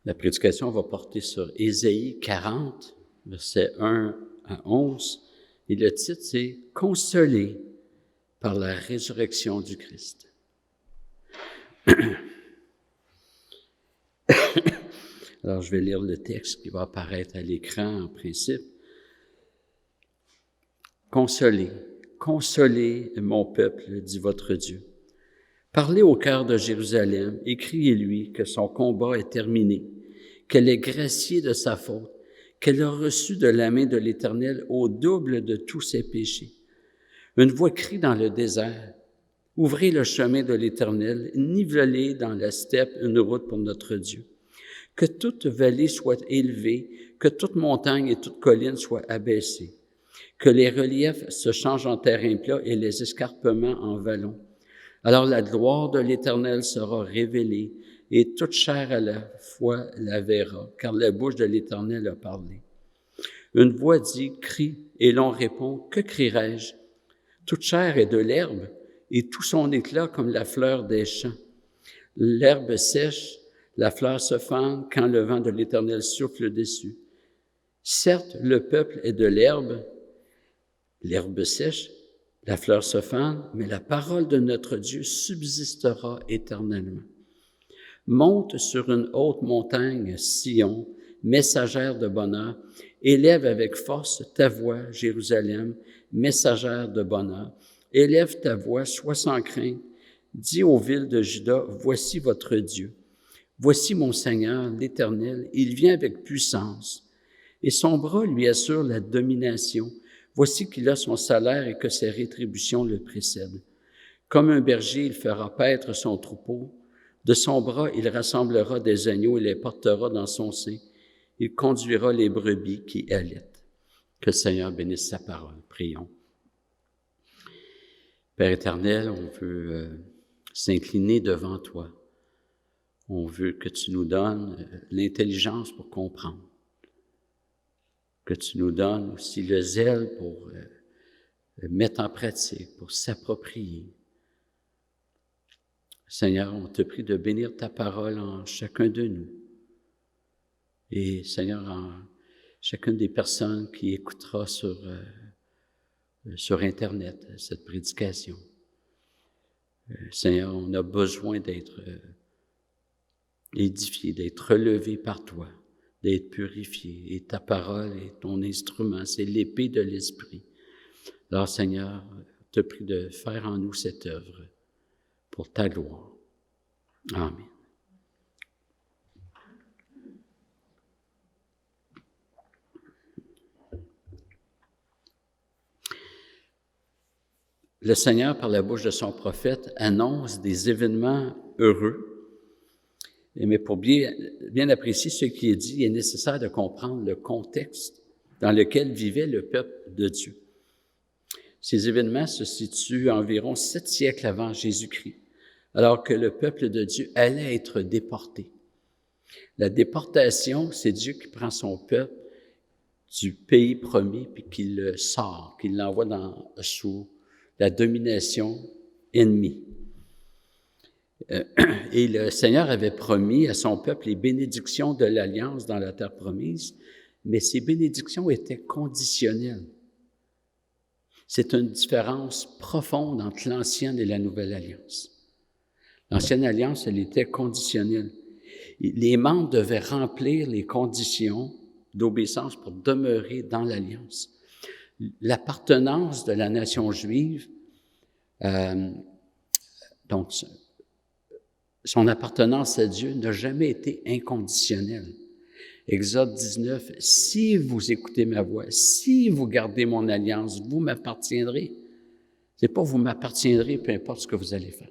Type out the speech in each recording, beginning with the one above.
La prédication va porter sur Ésaïe 40, versets 1 à 11, et le titre, c'est « Consolé par la résurrection du Christ ». Alors, je vais lire le texte qui va apparaître à l'écran en principe. « Consolez, consolez mon peuple, dit votre Dieu. Parlez au cœur de Jérusalem et criez-lui que son combat est terminé, qu'elle est graciée de sa faute, qu'elle a reçu de la main de l'Éternel au double de tous ses péchés. Une voix crie dans le désert, « Ouvrez le chemin de l'Éternel, nivelez dans la steppe une route pour notre Dieu. Que toute vallée soit élevée, que toute montagne et toute colline soient abaissées, que les reliefs se changent en terrain plat et les escarpements en vallons. Alors la gloire de l'Éternel sera révélée, et toute chair à la fois la verra, car la bouche de l'Éternel a parlé. Une voix dit, crie, et l'on répond, que crierai-je? Toute chair est de l'herbe, et tout son éclat comme la fleur des champs. L'herbe sèche, la fleur se fend quand le vent de l'Éternel souffle dessus. Certes, le peuple est de l'herbe sèche, la fleur se fend, mais la parole de notre Dieu subsistera éternellement. Monte sur une haute montagne, Sion, messagère de bonheur, élève avec force ta voix, Jérusalem, messagère de bonheur. Élève ta voix, sois sans crainte. Dis aux villes de Juda, voici votre Dieu. Voici mon Seigneur, l'Éternel, il vient avec puissance, et son bras lui assure la domination. Voici qu'il a son salaire et que ses rétributions le précèdent. Comme un berger, il fera paître son troupeau. De son bras, il rassemblera des agneaux et les portera dans son sein. Il conduira les brebis qui allaitent. Que le Seigneur bénisse sa parole. Prions. Père éternel, on veut s'incliner devant toi. On veut que tu nous donnes l'intelligence pour comprendre, que tu nous donnes aussi le zèle pour mettre en pratique, pour s'approprier. Seigneur, on te prie de bénir ta parole en chacun de nous. Et Seigneur, en chacune des personnes qui écoutera sur Internet cette prédication. Seigneur, on a besoin d'être édifié, d'être relevé par toi, d'être purifié. Et ta parole est ton instrument, c'est l'épée de l'Esprit. Alors, Seigneur, je te prie de faire en nous cette œuvre pour ta gloire. Amen. Le Seigneur, par la bouche de son prophète, annonce des événements heureux. Mais pour bien apprécier ce qui est dit, il est nécessaire de comprendre le contexte dans lequel vivait le peuple de Dieu. Ces événements se situent environ 7 siècles avant Jésus-Christ, alors que le peuple de Dieu allait être déporté. La déportation, c'est Dieu qui prend son peuple du pays promis puis qui le sort, qui l'envoie sous la domination ennemie. Et le Seigneur avait promis à son peuple les bénédictions de l'Alliance dans la terre promise, mais ces bénédictions étaient conditionnelles. C'est une différence profonde entre l'Ancienne et la Nouvelle Alliance. L'Ancienne Alliance, elle était conditionnelle. Les membres devaient remplir les conditions d'obéissance pour demeurer dans l'Alliance. L'appartenance de la nation juive, donc son appartenance à Dieu n'a jamais été inconditionnelle. Exode 19, « Si vous écoutez ma voix, si vous gardez mon alliance, vous m'appartiendrez. » C'est pas « vous m'appartiendrez, peu importe ce que vous allez faire. »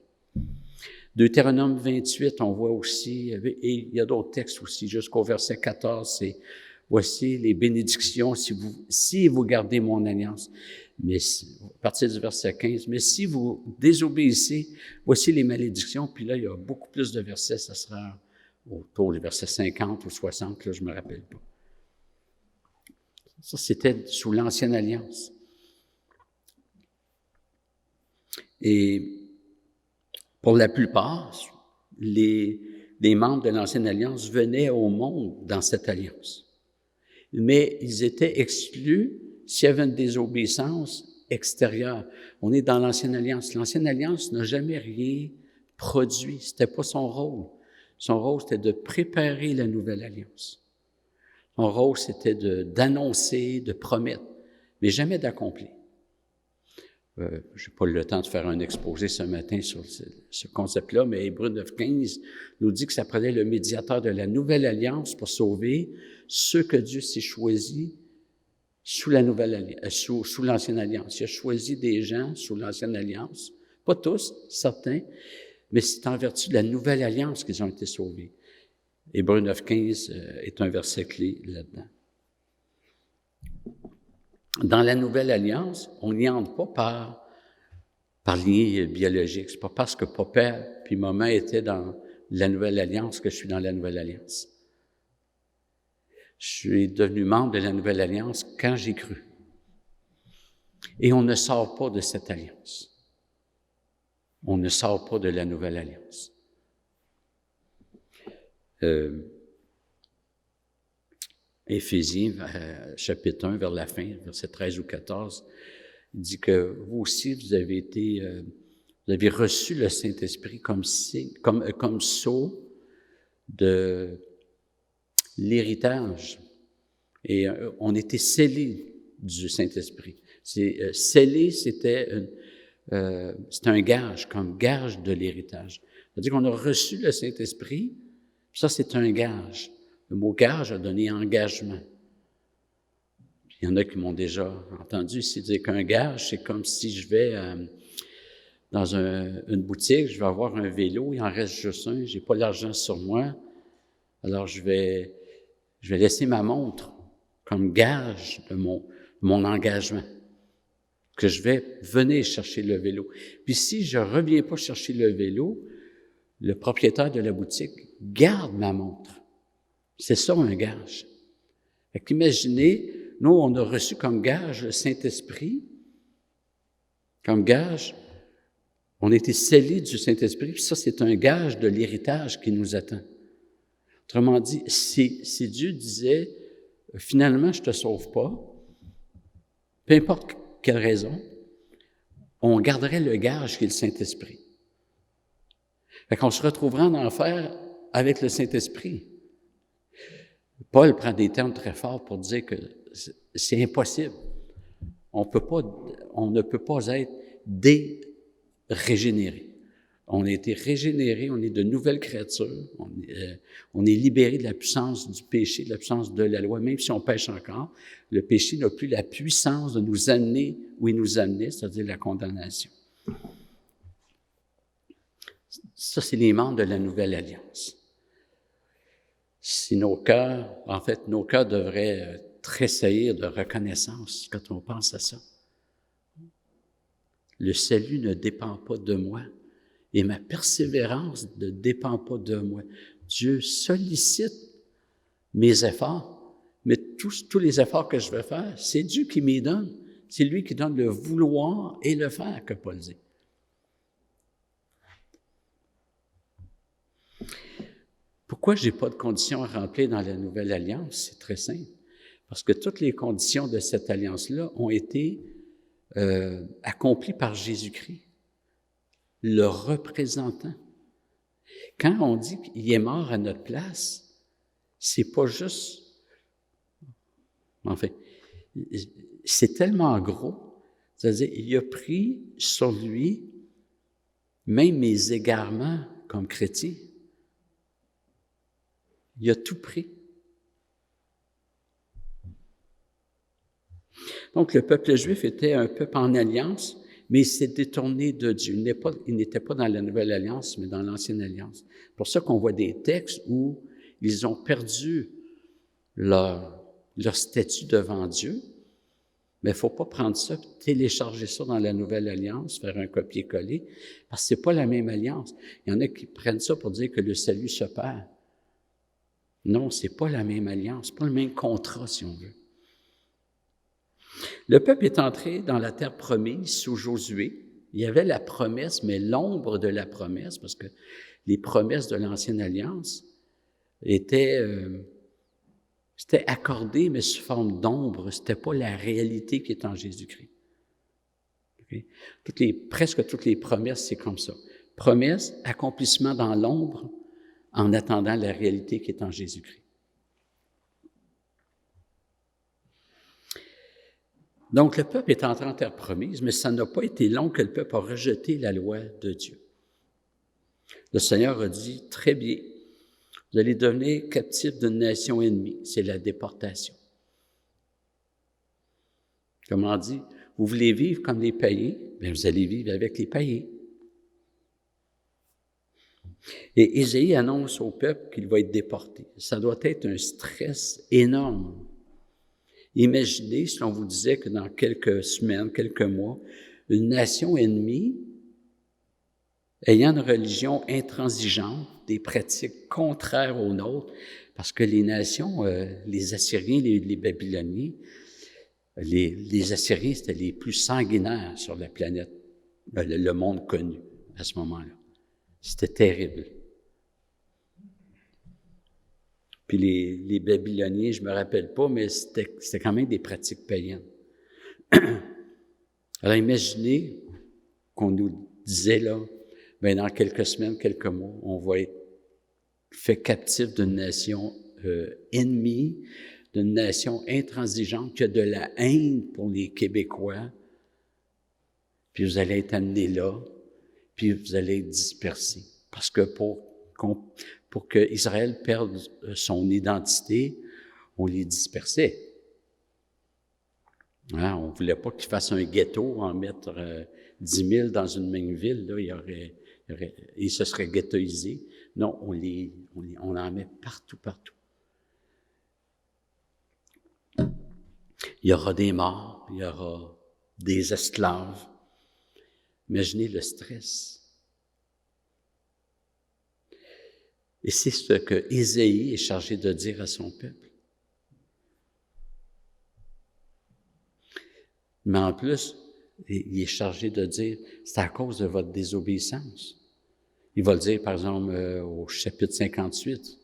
Deutéronome 28, on voit aussi, et il y a d'autres textes aussi, jusqu'au verset 14, c'est « Voici les bénédictions si vous gardez mon alliance. » Mais à partir du verset 15, « Mais si vous désobéissez, voici les malédictions. » Puis là, il y a beaucoup plus de versets, ça sera autour du verset 50 ou 60, là, je ne me rappelle pas. Ça, c'était sous l'Ancienne Alliance. Et pour la plupart, les les membres de l'Ancienne Alliance venaient au monde dans cette alliance. Mais ils étaient exclus s'il y avait une désobéissance extérieure. On est dans l'Ancienne Alliance. L'Ancienne Alliance n'a jamais rien produit. C'était pas son rôle. Son rôle, c'était de préparer la Nouvelle Alliance. Son rôle, c'était d'annoncer, de promettre, mais jamais d'accomplir. Je n'ai pas le temps de faire un exposé ce matin sur ce concept-là, mais Hébreux 9.15 nous dit que ça prenait le médiateur de la Nouvelle Alliance pour sauver ceux que Dieu s'est choisis sous la Nouvelle Alliance, sous l'Ancienne Alliance. Il a choisi des gens sous l'Ancienne Alliance, pas tous, certains, mais c'est en vertu de la Nouvelle Alliance qu'ils ont été sauvés. Hébreux 9.15 est un verset clé là-dedans. Dans la Nouvelle Alliance, on n'y entre pas par lien biologique. C'est pas parce que papa puis maman étaient dans la Nouvelle Alliance que je suis dans la Nouvelle Alliance. Je suis devenu membre de la Nouvelle Alliance quand j'ai cru. Et on ne sort pas de cette alliance. On ne sort pas de la Nouvelle Alliance. Éphésiens, chapitre 1, vers la fin, verset 13 ou 14, il dit que vous aussi, vous avez reçu le Saint-Esprit comme sceau de l'héritage. Et on était scellés du Saint-Esprit. Scellé, c'était un gage, comme gage de l'héritage. C'est-à-dire qu'on a reçu le Saint-Esprit, ça, c'est un gage. Le mot gage a donné engagement. Il y en a qui m'ont déjà entendu ici dire qu'un gage, c'est comme si je vais dans une boutique, je vais avoir un vélo, il en reste juste un, j'ai pas l'argent sur moi, alors je vais laisser ma montre comme gage de mon engagement, que je vais venir chercher le vélo. Puis si je reviens pas chercher le vélo, le propriétaire de la boutique garde ma montre. C'est ça un gage. Fait qu'imaginez, nous, on a reçu comme gage le Saint-Esprit. Comme gage, on a été scellés du Saint-Esprit, puis ça, c'est un gage de l'héritage qui nous attend. Autrement dit, si Dieu disait, finalement, je te sauve pas, peu importe quelle raison, on garderait le gage qui est le Saint-Esprit. Fait qu'on se retrouverait en enfer avec le Saint-Esprit. Paul prend des termes très forts pour dire que c'est impossible. On ne peut pas être régénéré. On a été régénéré, on est de nouvelles créatures, on est libéré de la puissance du péché, de la puissance de la loi. Même si on pêche encore, le péché n'a plus la puissance de nous amener où il nous amenait, c'est-à-dire la condamnation. Ça, c'est les membres de la Nouvelle Alliance. Si nos cœurs devraient tressaillir de reconnaissance quand on pense à ça. Le salut ne dépend pas de moi et ma persévérance ne dépend pas de moi. Dieu sollicite mes efforts, mais tous les efforts que je vais faire, c'est Dieu qui m'y donne. C'est lui qui donne le vouloir et le faire, que Paul dit. Pourquoi j'ai pas de conditions à remplir dans la Nouvelle Alliance? C'est très simple. Parce que toutes les conditions de cette alliance-là ont été accomplies par Jésus-Christ, le représentant. Quand on dit qu'il est mort à notre place, c'est pas juste... Enfin, c'est tellement gros. C'est-à-dire, il a pris sur lui même mes égarements comme chrétien. Il a tout pris. Donc, le peuple juif était un peuple en alliance, mais il s'est détourné de Dieu. Il n'était pas dans la Nouvelle Alliance, mais dans l'Ancienne Alliance. C'est pour ça qu'on voit des textes où ils ont perdu leur statut devant Dieu. Mais il ne faut pas prendre ça, télécharger ça dans la Nouvelle Alliance, faire un copier-coller, parce que c'est pas la même alliance. Il y en a qui prennent ça pour dire que le salut se perd. Non, c'est pas la même alliance, pas le même contrat, si on veut. Le peuple est entré dans la terre promise sous Josué, Il y avait la promesse, mais l'ombre de la promesse, parce que les promesses de l'Ancienne Alliance étaient c'était accordé, mais sous forme d'ombre. C'était pas la réalité qui est en Jésus-Christ. Okay? Presque toutes les promesses, c'est comme ça. Promesse, accomplissement dans l'ombre, en attendant la réalité qui est en Jésus-Christ. Donc, le peuple est entré en terre promise, mais ça n'a pas été long que le peuple a rejeté la loi de Dieu. Le Seigneur a dit, très bien, vous allez devenir captifs d'une nation ennemie, c'est la déportation. Comme on dit, vous voulez vivre comme les païens, bien vous allez vivre avec les païens. Et Ésaïe annonce au peuple qu'il va être déporté. Ça doit être un stress énorme. Imaginez si on vous disait que dans quelques semaines, quelques mois, une nation ennemie, ayant une religion intransigeante, des pratiques contraires aux nôtres, parce que les nations, les Assyriens, les Babyloniens, les Assyriens, c'était les plus sanguinaires sur la planète, le monde connu à ce moment-là. C'était terrible. Puis les Babyloniens, je me rappelle pas, mais c'était quand même des pratiques païennes. Alors imaginez qu'on nous disait là, bien dans quelques semaines, quelques mois, on va être fait captif d'une nation ennemie, d'une nation intransigeante qui a de la haine pour les Québécois, puis vous allez être amenés là, puis vous allez être dispersés. Parce que pour que Israël perde son identité, on les dispersait. Hein, on ne voulait pas qu'ils fassent un ghetto, en mettre 10 000 dans une même ville, là, ils se seraient ghettoisés. Non, on en met partout, partout. Il y aura des morts, il y aura des esclaves. Imaginez le stress. Et c'est ce que Ésaïe est chargé de dire à son peuple. Mais en plus, il est chargé de dire, c'est à cause de votre désobéissance. Il va le dire, par exemple, au chapitre 58.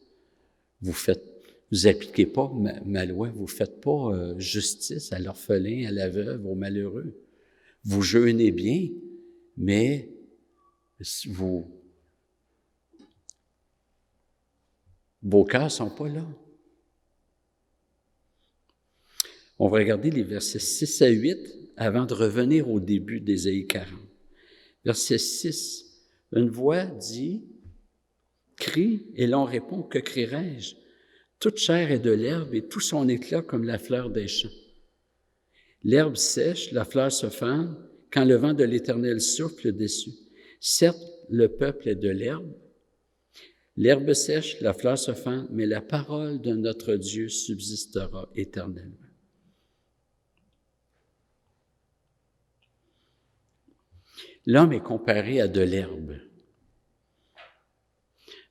Vous appliquez pas ma loi, vous faites pas justice à l'orphelin, à la veuve, aux malheureux. Vous jeûnez bien, mais vos cœurs sont pas là. On va regarder les versets 6 à 8 avant de revenir au début d'Ésaïe 40. Verset 6. Une voix dit, « Crie » et l'on répond, « Que crierai-je? Toute chair est de l'herbe et tout son éclat comme la fleur des champs. L'herbe sèche, la fleur se fane, quand le vent de l'Éternel souffle dessus. Certes, le peuple est de l'herbe. L'herbe sèche, la fleur se fane, mais la parole de notre Dieu subsistera éternellement. » L'homme est comparé à de l'herbe.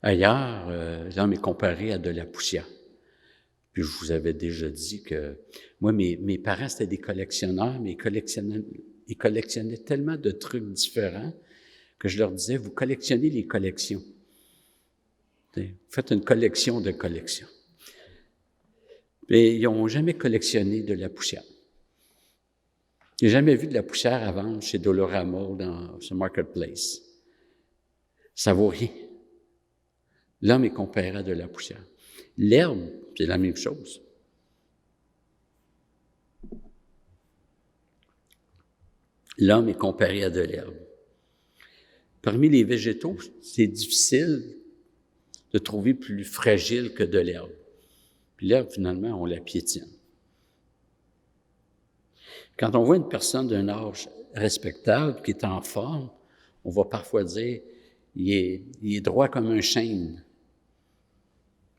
Ailleurs, l'homme est comparé à de la poussière. Puis je vous avais déjà dit que moi, mes parents, c'était des collectionneurs, mais ils collectionnaient tellement de trucs différents que je leur disais, vous collectionnez les collections. Vous faites une collection de collections. Mais ils n'ont jamais collectionné de la poussière. Je n'ai jamais vu de la poussière à vendre chez Dolorama ou dans ce marketplace. Ça vaut rien. L'homme est comparé à de la poussière. L'herbe, c'est la même chose. L'homme est comparé à de l'herbe. Parmi les végétaux, c'est difficile de trouver plus fragile que de l'herbe. Puis l'herbe, finalement, on la piétine. Quand on voit une personne d'un âge respectable qui est en forme, on va parfois dire il est droit comme un chêne.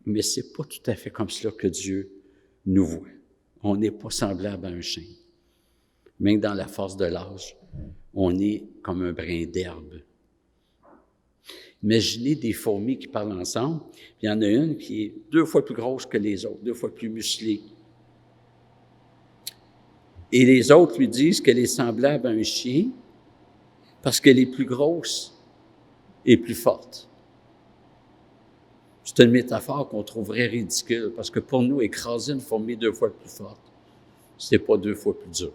Mais c'est pas tout à fait comme cela que Dieu nous voit. On n'est pas semblable à un chêne. Même dans la force de l'âge, on est comme un brin d'herbe. Imaginez des fourmis qui parlent ensemble, puis il y en a une qui est 2 fois plus grosse que les autres, 2 fois plus musclée. Et les autres lui disent qu'elle est semblable à un chien, parce qu'elle est plus grosse et plus forte. C'est une métaphore qu'on trouverait ridicule, parce que pour nous, écraser une fourmi 2 fois plus forte, c'est pas 2 fois plus dur.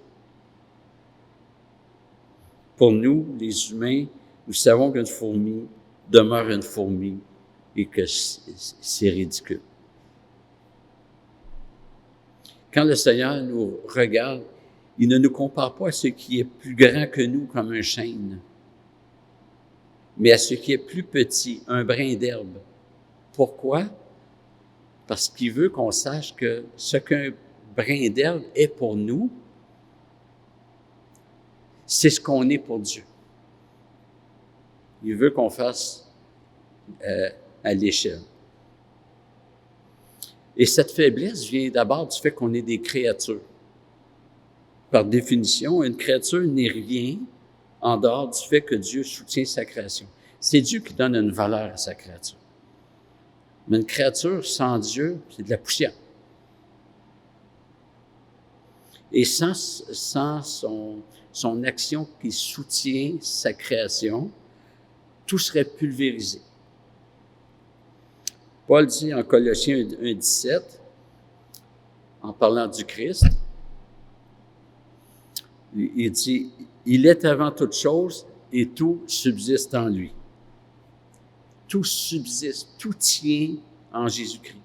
Pour nous, les humains, nous savons qu'une fourmi demeure une fourmi et que c'est ridicule. Quand le Seigneur nous regarde, il ne nous compare pas à ce qui est plus grand que nous comme un chêne, mais à ce qui est plus petit, un brin d'herbe. Pourquoi? Parce qu'il veut qu'on sache que ce qu'un brin d'herbe est pour nous, c'est ce qu'on est pour Dieu. Il veut qu'on fasse à l'échelle. Et cette faiblesse vient d'abord du fait qu'on est des créatures. Par définition, une créature n'est rien en dehors du fait que Dieu soutient sa création. C'est Dieu qui donne une valeur à sa créature. Mais une créature sans Dieu, c'est de la poussière. Et sans son action qui soutient sa création, tout serait pulvérisé. Paul dit en Colossiens 1,17, en parlant du Christ, il dit « Il est avant toute chose et tout subsiste en lui. » Tout subsiste, tout tient en Jésus-Christ.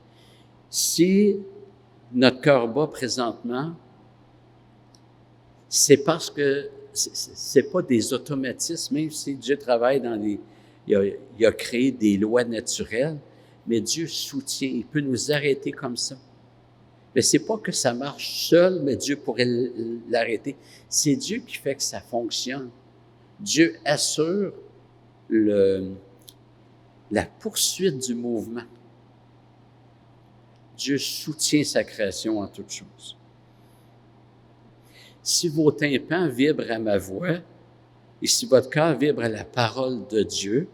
Si notre cœur bat présentement, c'est parce que c'est pas des automatismes, même si Dieu travaille dans il a créé des lois naturelles, mais Dieu soutient, il peut nous arrêter comme ça. Mais c'est pas que ça marche seul, mais Dieu pourrait l'arrêter. C'est Dieu qui fait que ça fonctionne. Dieu assure la poursuite du mouvement. Dieu soutient sa création en toutes choses. Si vos tympans vibrent à ma voix, et si votre cœur vibre à la parole de Dieu,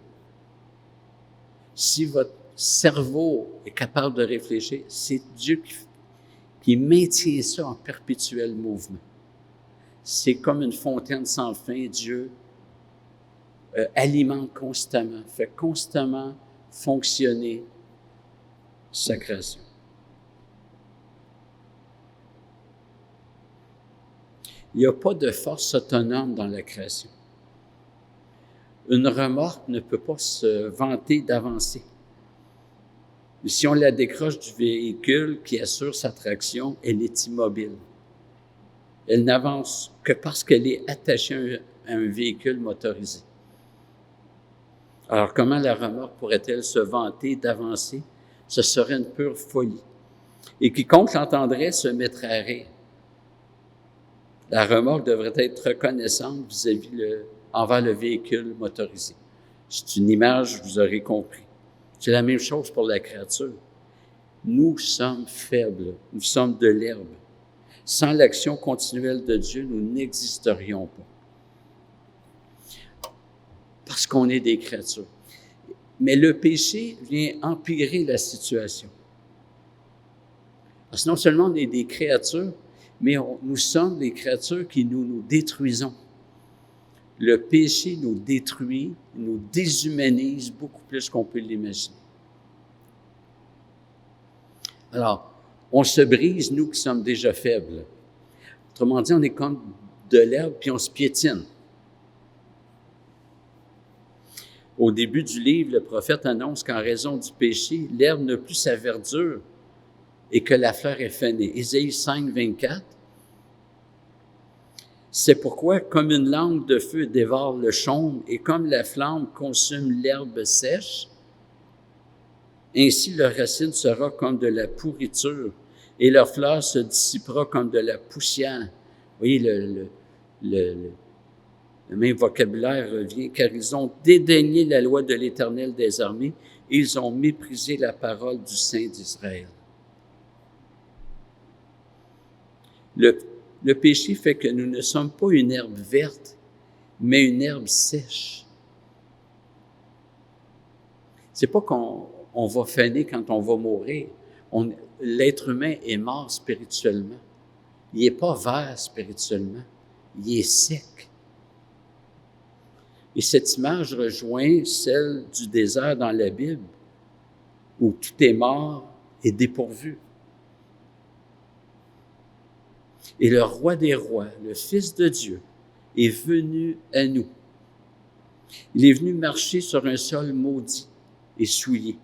si votre cerveau est capable de réfléchir, c'est Dieu qui maintient ça en perpétuel mouvement. C'est comme une fontaine sans fin. Dieu alimente constamment, fait constamment fonctionner sa création. Il n'y a pas de force autonome dans la création. Une remorque ne peut pas se vanter d'avancer. Si on la décroche du véhicule qui assure sa traction, elle est immobile. Elle n'avance que parce qu'elle est attachée à un véhicule motorisé. Alors, comment la remorque pourrait-elle se vanter d'avancer? Ce serait une pure folie. Et quiconque l'entendrait se mettrait à rire. La remorque devrait être reconnaissante envers le véhicule motorisé. C'est une image, vous aurez compris. C'est la même chose pour la créature. Nous sommes faibles, nous sommes de l'herbe. Sans l'action continuelle de Dieu, nous n'existerions pas. Parce qu'on est des créatures. Mais le péché vient empirer la situation. Parce que non seulement on est des créatures, mais nous sommes des créatures qui nous détruisons. Le péché nous détruit, nous déshumanise beaucoup plus qu'on peut l'imaginer. Alors, on se brise, nous qui sommes déjà faibles. Autrement dit, on est comme de l'herbe, puis on se piétine. Au début du livre, le prophète annonce qu'en raison du péché, l'herbe n'a plus sa verdure et que la fleur est fanée. Ésaïe 5, 24. C'est pourquoi, comme une langue de feu dévore le chaume et comme la flamme consume l'herbe sèche, ainsi leur racine sera comme de la pourriture et leur fleur se dissipera comme de la poussière. Vous voyez, le même vocabulaire revient, car ils ont dédaigné la loi de l'Éternel des armées et ils ont méprisé la parole du Saint d'Israël. Le péché fait que nous ne sommes pas une herbe verte, mais une herbe sèche. C'est pas qu'on va faner quand on va mourir. L'être humain est mort spirituellement. Il n'est pas vert spirituellement. Il est sec. Et cette image rejoint celle du désert dans la Bible, où tout est mort et dépourvu. Et le roi des rois, le Fils de Dieu, est venu à nous. Il est venu marcher sur un sol maudit et souillé.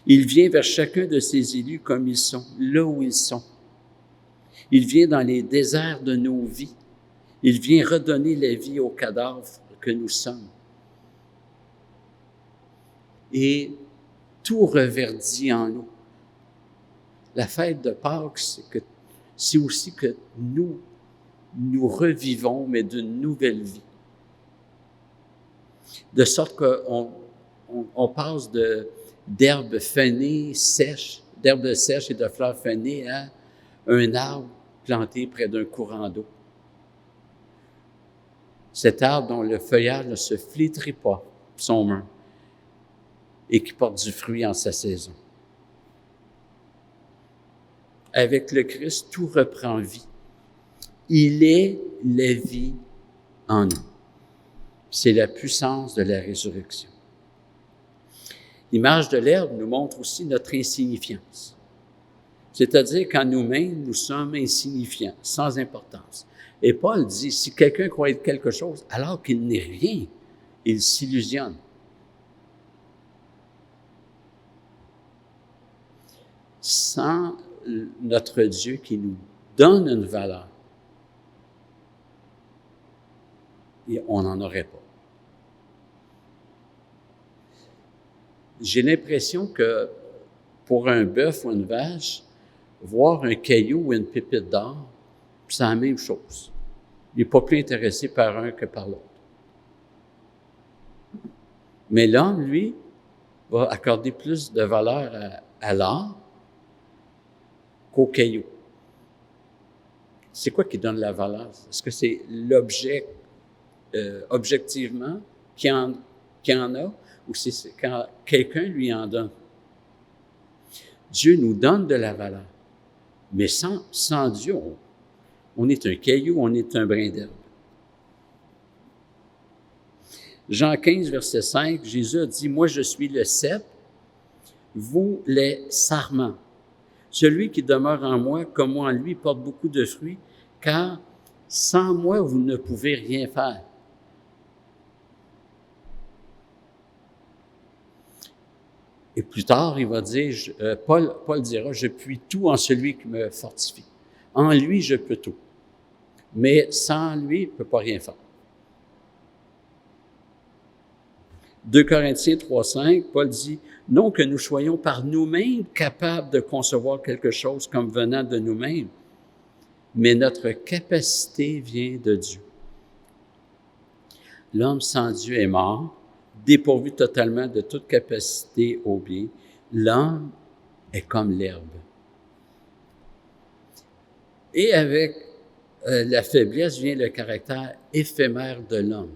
Il vient vers chacun de ses élus comme ils sont, là où ils sont. Il vient dans les déserts de nos vies. Il vient redonner la vie aux cadavres que nous sommes. Et tout reverdit en nous. La fête de Pâques, c'est aussi que nous revivons, mais d'une nouvelle vie. De sorte qu'on passe d'herbes fanées, sèches, d'herbes sèches et de fleurs fanées à un arbre planté près d'un courant d'eau. Cet arbre dont le feuillage ne se flétrit pas, son main, et qui porte du fruit en sa saison. Avec le Christ, tout reprend vie. Il est la vie en nous. C'est la puissance de la résurrection. L'image de l'herbe nous montre aussi notre insignifiance. C'est-à-dire qu'en nous-mêmes, nous sommes insignifiants, sans importance. Et Paul dit, si quelqu'un croit être quelque chose, alors qu'il n'est rien, il s'illusionne. Sans notre Dieu qui nous donne une valeur, et on n'en aurait pas. J'ai l'impression que pour un bœuf ou une vache, voir un caillou ou une pépite d'or, c'est la même chose. Il n'est pas plus intéressé par un que par l'autre. Mais l'homme, lui, va accorder plus de valeur à l'or qu'au caillou. C'est quoi qui donne la valeur? Est-ce que c'est l'objet objectivement qui en a, ou c'est quand quelqu'un lui en donne? Dieu nous donne de la valeur, mais sans Dieu, on est un caillou, on est un brin d'herbe. Jean 15, verset 5, Jésus a dit, « Moi, je suis le cep, vous les sarments. Celui qui demeure en moi, comme moi en lui, porte beaucoup de fruits, car sans moi, vous ne pouvez rien faire. » Et plus tard, il va dire, Paul dira, « Je puis tout en celui qui me fortifie. En lui, je peux tout. Mais sans lui, je ne peux pas rien faire. » 2 Corinthiens 3,5, Paul dit, « Non que nous soyons par nous-mêmes capables de concevoir quelque chose comme venant de nous-mêmes, mais notre capacité vient de Dieu. » L'homme sans Dieu est mort, dépourvu totalement de toute capacité au bien. L'homme est comme l'herbe. Et avec la faiblesse vient le caractère éphémère de l'homme.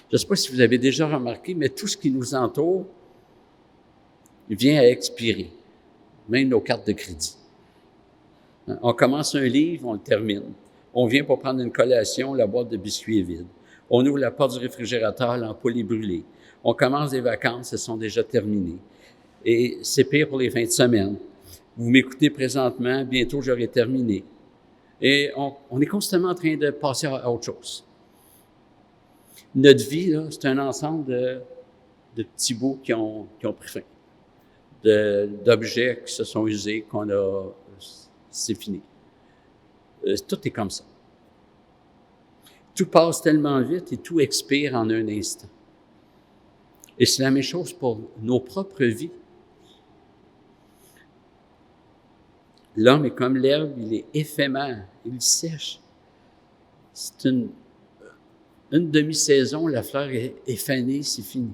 Je ne sais pas si vous avez déjà remarqué, mais tout ce qui nous entoure vient à expirer, même nos cartes de crédit. On commence un livre, on le termine. On vient pour prendre une collation, la boîte de biscuits est vide. On ouvre la porte du réfrigérateur, l'ampoule est brûlée. On commence des vacances, elles sont déjà terminées. Et c'est pire pour les fins de semaine. Vous m'écoutez présentement, bientôt j'aurai terminé. Et on est constamment en train de passer à autre chose. Notre vie, là, c'est un ensemble de petits bouts qui ont pris fin, d'objets qui se sont usés, c'est fini. Tout est comme ça. Tout passe tellement vite et tout expire en un instant. Et c'est la même chose pour nos propres vies. L'homme est comme l'herbe, il est éphémère, il sèche. C'est une demi-saison, la fleur est fanée, c'est fini.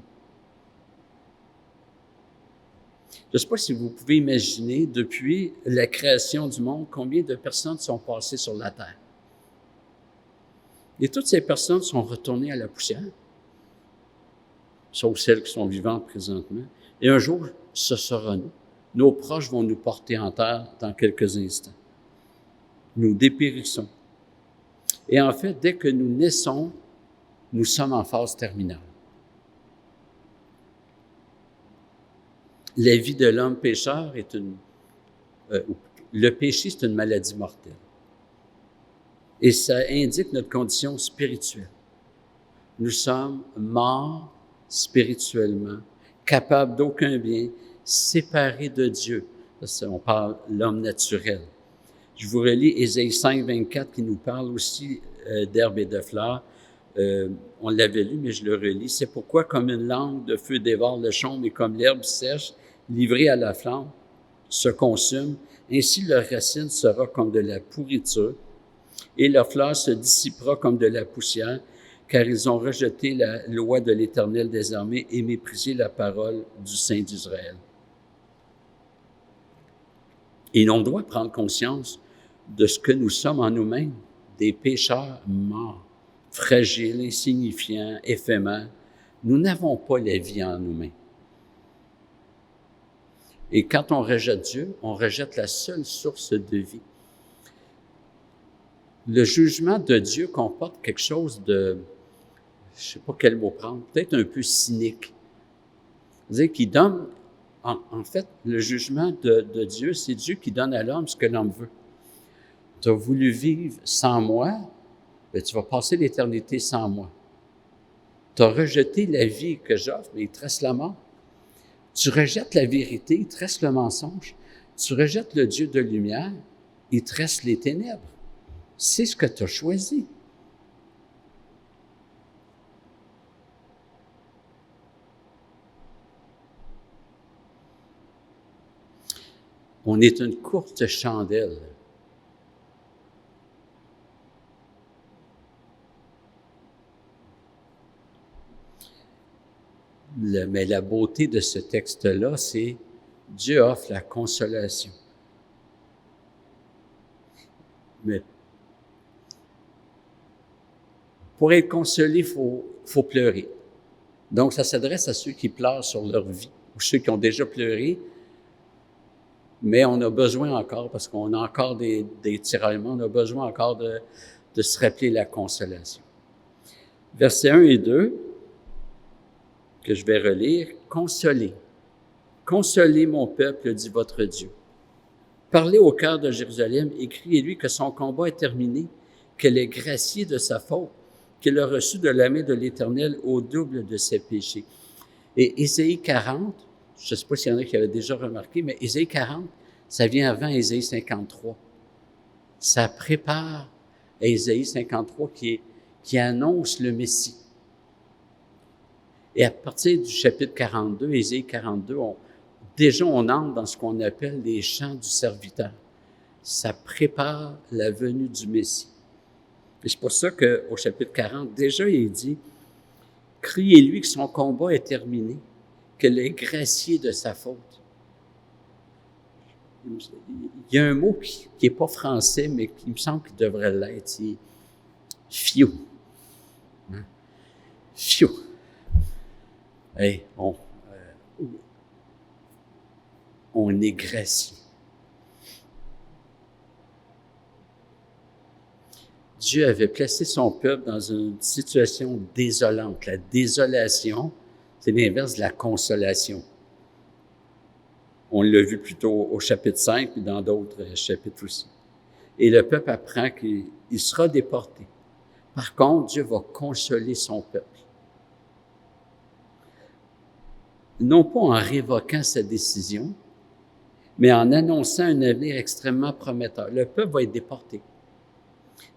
Je ne sais pas si vous pouvez imaginer, depuis la création du monde, combien de personnes sont passées sur la terre. Et toutes ces personnes sont retournées à la poussière, sauf celles qui sont vivantes présentement. Et un jour, ce sera nous. Nos proches vont nous porter en terre dans quelques instants. Nous dépérissons. Et en fait, dès que nous naissons, nous sommes en phase terminale. La vie de l'homme pécheur le péché, c'est une maladie mortelle. Et ça indique notre condition spirituelle. Nous sommes morts spirituellement, capables d'aucun bien, séparés de Dieu. Ça, on parle de l'homme naturel. Je vous relis Ésaïe 5, 24, qui nous parle aussi d'herbe et de fleurs. On l'avait lu, mais je le relis. C'est pourquoi, comme une langue de feu dévore le chaume et comme l'herbe sèche, livrée à la flamme, se consume, ainsi leur racine sera comme de la pourriture et leur fleur se dissipera comme de la poussière, car ils ont rejeté la loi de l'Éternel des armées et méprisé la parole du Saint d'Israël. Et on doit prendre conscience de ce que nous sommes en nous-mêmes, des pécheurs morts, fragiles, insignifiants, éphémères. Nous n'avons pas la vie en nous-mêmes. Et quand on rejette Dieu, on rejette la seule source de vie. Le jugement de Dieu comporte quelque chose de, je ne sais pas quel mot prendre, peut-être un peu cynique. C'est-à-dire qu'il donne, en fait, le jugement de Dieu, c'est Dieu qui donne à l'homme ce que l'homme veut. Tu as voulu vivre sans moi, bien, tu vas passer l'éternité sans moi. Tu as rejeté la vie que j'offre, mais il te reste la mort. Tu rejettes la vérité, il te reste le mensonge. Tu rejettes le Dieu de lumière, il te reste les ténèbres. C'est ce que tu as choisi. On est une courte chandelle. Mais la beauté de ce texte-là, c'est Dieu offre la consolation. Mais pour être consolé, il faut pleurer. Donc, ça s'adresse à ceux qui pleurent sur leur vie, ou ceux qui ont déjà pleuré, mais on a besoin encore, parce qu'on a encore des tiraillements, on a besoin encore de se rappeler la consolation. Versets 1 et 2, que je vais relire, « Consolez, consolez mon peuple, dit votre Dieu. Parlez au cœur de Jérusalem et criez-lui que son combat est terminé, qu'elle est graciée de sa faute, qu'il a reçu de la main de l'Éternel au double de ses péchés. » Et Ésaïe 40, je ne sais pas s'il y en a qui avaient déjà remarqué, mais Ésaïe 40, ça vient avant Ésaïe 53. Ça prépare Ésaïe 53 qui annonce le Messie. Et à partir du chapitre 42, Ésaïe 42, déjà on entre dans ce qu'on appelle les chants du serviteur. Ça prépare la venue du Messie. Et c'est pour ça qu'au chapitre 40, déjà il dit « Criez-lui que son combat est terminé, qu'elle est graciée de sa faute. » Il y a un mot qui n'est pas français, mais qui me semble qu'il devrait l'être, c'est « fiou ». Hein? Fiou. Hey, on est gracié. Dieu avait placé son peuple dans une situation désolante. La désolation, c'est l'inverse de la consolation. On l'a vu plutôt au chapitre 5 et dans d'autres chapitres aussi. Et le peuple apprend qu'il sera déporté. Par contre, Dieu va consoler son peuple. Non pas en révoquant sa décision, mais en annonçant un avenir extrêmement prometteur. Le peuple va être déporté.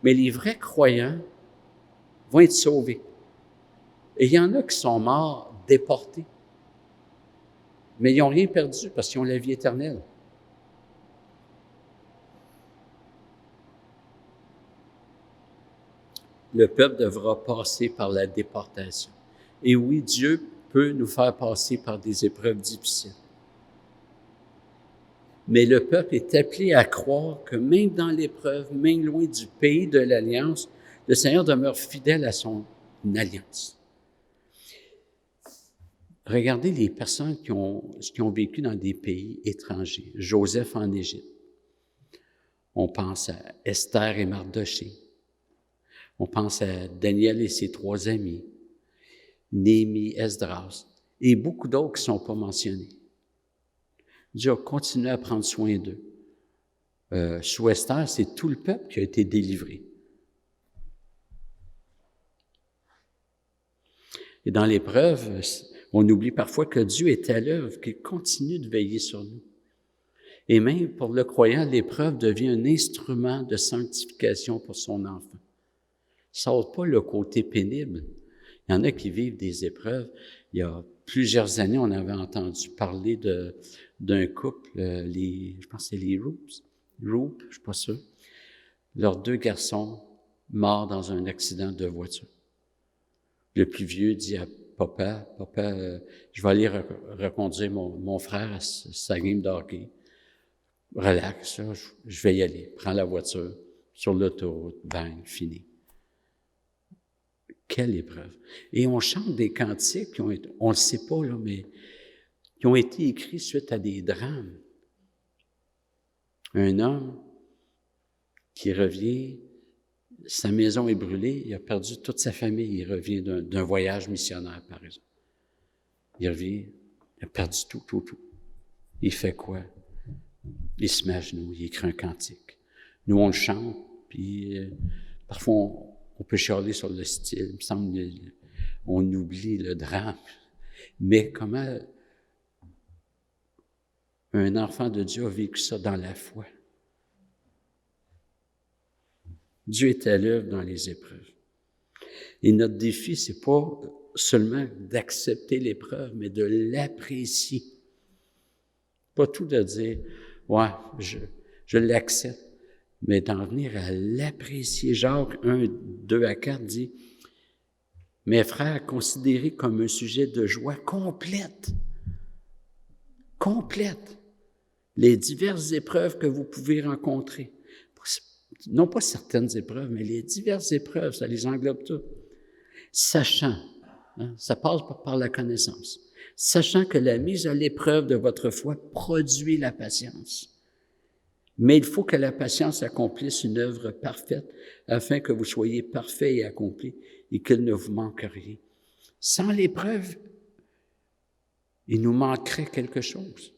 Mais les vrais croyants vont être sauvés. Et il y en a qui sont morts déportés. Mais ils n'ont rien perdu parce qu'ils ont la vie éternelle. Le peuple devra passer par la déportation. Et oui, Dieu peut nous faire passer par des épreuves difficiles. Mais le peuple est appelé à croire que même dans l'épreuve, même loin du pays de l'Alliance, le Seigneur demeure fidèle à son alliance. Regardez les personnes qui ont vécu dans des pays étrangers. Joseph en Égypte. On pense à Esther et Mardochée. On pense à Daniel et ses 3 amis, Néhémie, Esdras, et beaucoup d'autres qui ne sont pas mentionnés. Dieu a continué à prendre soin d'eux. Sous Esther, c'est tout le peuple qui a été délivré. Et dans l'épreuve, on oublie parfois que Dieu est à l'œuvre, qu'il continue de veiller sur nous. Et même pour le croyant, l'épreuve devient un instrument de sanctification pour son enfant. Ça n'ôte pas le côté pénible. Il y en a qui vivent des épreuves. Il y a plusieurs années, on avait entendu parler d'un couple, je pense que c'est les Roop, je ne suis pas sûr. Leurs 2 garçons morts dans un accident de voiture. Le plus vieux dit à papa, je vais aller reconduire mon frère à sa game de hockey. Relax, je vais y aller. Prends la voiture, sur l'autoroute, bang, fini. Quelle épreuve! Et on chante des cantiques qui ont été, on ne le sait pas, là, mais qui ont été écrits suite à des drames. Un homme qui revient, sa maison est brûlée, il a perdu toute sa famille, il revient d'un voyage missionnaire, par exemple. Il revient, il a perdu tout. Il fait quoi? Il se met à genoux, il écrit un cantique. Nous, on le chante, puis parfois, on peut chialer sur le style. Il me semble qu'on oublie le drame. Mais comment un enfant de Dieu a vécu ça dans la foi? Dieu est à l'œuvre dans les épreuves. Et notre défi, c'est pas seulement d'accepter l'épreuve, mais de l'apprécier. Pas tout de dire, ouais, je l'accepte, mais d'en venir à l'apprécier. Jacques 1, 2 à 4 dit, « Mes frères, considérez comme un sujet de joie complète les diverses épreuves que vous pouvez rencontrer. » Non pas certaines épreuves, mais les diverses épreuves, ça les englobe toutes. Sachant, ça passe par la connaissance, sachant que la mise à l'épreuve de votre foi produit la patience. Mais il faut que la patience accomplisse une œuvre parfaite afin que vous soyez parfaits et accomplis et qu'il ne vous manque rien. Sans l'épreuve, il nous manquerait quelque chose.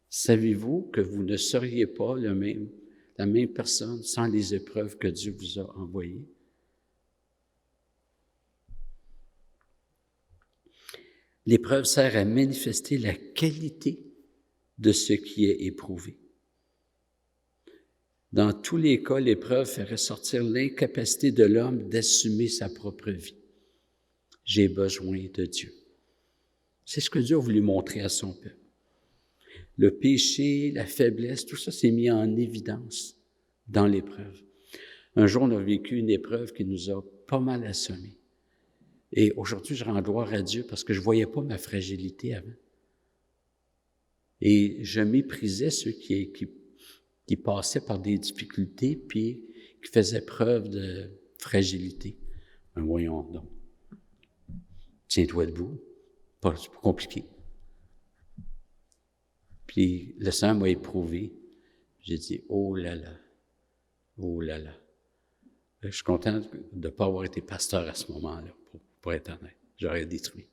Savez-vous que vous ne seriez pas la même personne sans les épreuves que Dieu vous a envoyées? L'épreuve sert à manifester la qualité de ce qui est éprouvé. Dans tous les cas, l'épreuve fait ressortir l'incapacité de l'homme d'assumer sa propre vie. J'ai besoin de Dieu. C'est ce que Dieu a voulu montrer à son peuple. Le péché, la faiblesse, tout ça s'est mis en évidence dans l'épreuve. Un jour, on a vécu une épreuve qui nous a pas mal assommés. Et aujourd'hui, je rends gloire à Dieu parce que je ne voyais pas ma fragilité avant. Et je méprisais ceux qui passaient par des difficultés puis qui faisaient preuve de fragilité. Ben voyons donc. Tiens-toi debout. C'est pas compliqué. Puis le Seigneur m'a éprouvé. J'ai dit, oh là là. Je suis content de ne pas avoir été pasteur à ce moment-là, pour être honnête. J'aurais détruit.